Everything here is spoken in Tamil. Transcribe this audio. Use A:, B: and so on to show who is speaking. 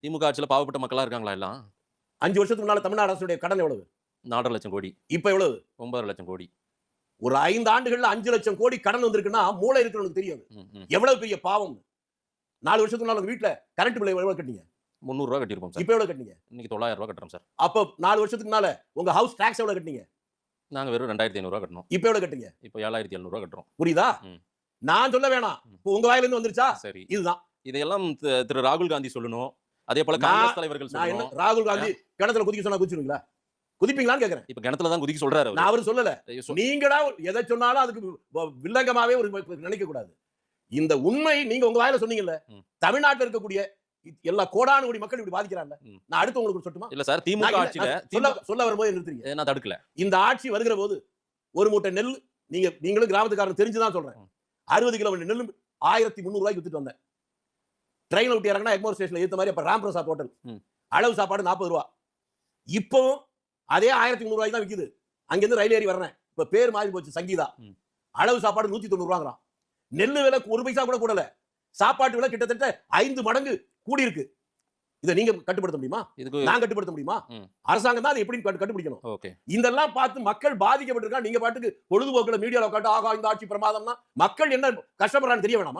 A: திமுக ஆட்சியில பாவப்பட்ட மக்களா இருக்காங்களா எல்லாம்?
B: 5 வருஷத்துக்கு முன்னால தமிழ்நாடு அரசுடைய கடன் எவ்வளவு?
A: 4,50,000 கோடி.
B: இப்ப எவ்வளவு?
A: 9,50,000 கோடி.
B: ஒரு 5 ஆண்டுகள்ல 5,00,000 கோடி கடன் வந்திருக்குன்னா மூளை இருக்கிறவனுக்கு தெரியும். எவ்வளவு பெரிய பாவம். 4 வருஷத்துக்கு முன்னால உங்க வீட்ல கரண்ட் பில் எவ்வளவு கட்டினீங்க?
A: ரூ. 300 கட்டியிருப்போம் சார்.
B: இப்ப எவ்வளவு கட்டினீங்க?
A: இன்னைக்கு ரூ. 900 கட்டுறோம் சார்.
B: அப்ப 4 வருஷத்துக்கு முன்னால உங்க ஹவுஸ் டாக்ஸ் எவ்வளவு கட்டினீங்க?
A: நாங்க வெறும் ரூ. 2,500 கட்டணும்.
B: இப்ப எவ்வளவு கட்டுறீங்க?
A: இப்ப ரூ. 7,700 கட்டுறோம்.
B: புரியுதா? நான் சொல்ல வேணாம். உங்க வாயில இருந்து வந்துருச்சா?
A: சரி.
B: இதுதான்.
A: இதையெல்லாம் திரு ராகுல் காந்தி சொல்லணும். அதே போல காங்கிரஸ் தலைவர்கள்
B: நான் என்ன
A: சொல்லணும்.
B: ராகுல் காந்தி கிணத்துல குதிக்க சொன்னா குதிச்சிருவீங்களா? குதிப்பீங்களான்னு கேக்குறேன்.
A: இப்ப கிணத்துல தான் குதிக்க சொல்றாரு அவரு.
B: நான் அவரு சொல்லல.
A: ஐயோ,
B: நீங்கடா எதை சொன்னாலும் அதுக்கு வில்லங்கமாவே ஒரு நினைக்க கூடாது. இந்த உண்மை நீங்க உங்க வாயில சொன்னீங்கல்ல. தமிழ்நாட்டுல இருக்கக்கூடிய எல்லா கோடானு கோடி மக்கள் இப்படி பாதிக்கிறாங்க. நான் அடுத்து உங்களுக்கு சொல்லட்டுமா?
A: இல்ல சார், திமுக ஆட்சியில
B: சொல்ல வரும்போது நிறுத்துறீங்க.
A: நான் தடுக்கல.
B: இந்த ஆட்சி வருகிற போது ஒரு மூட்டை நெல் நீங்களும் கிராமத்துக்காரன் தெரிஞ்சுதான் சொல்றேன். 60 கிலோ நெல் 1,300 ரூபாய்க்கு வித்துட்டு வந்தேன். ட்ரெயின்ல விட்டு இறங்கினா எக்மோர் ஸ்டேஷன்ல ஏத்த மாதிரி அப்ப ராம்பிரசாத் ஹோட்டல். அளவு சாப்பாடு 40 ரூபா. இப்போ அதே 1,300 ரூபாய்க்கு தான் விக்குது. அங்கிருந்து ரயில் ஏறி வர்றேன். இப்ப பேர் மாறி போச்சு சங்கீதா. அளவு சாப்பாடு 190 ரூபாங்கறான். நெல் விலை 1 பைசா கூட கூடல. சாப்பாட்டு விலை கிட்டத்தட்ட 5 மடங்கு கூடி இருக்கு. இதை நீங்க கட்டுப்படுத்த முடியுமா? நான் கட்டுப்படுத்த முடியுமா? அரசாங்கம் தான் அதை எப்படி கட்டுப்பிடிக்கணும். இதெல்லாம் பார்த்து மக்கள் பாதிக்கப்பட்டிருக்கா. நீங்க பாட்டுக்கு பொழுதுபோக்குல மீடியால உட்காந்து ஆகா இந்த ஆட்சி பிரமாதம்னா மக்கள் என்ன கஷ்டப்படுறான்னு தெரிய வேணாமா?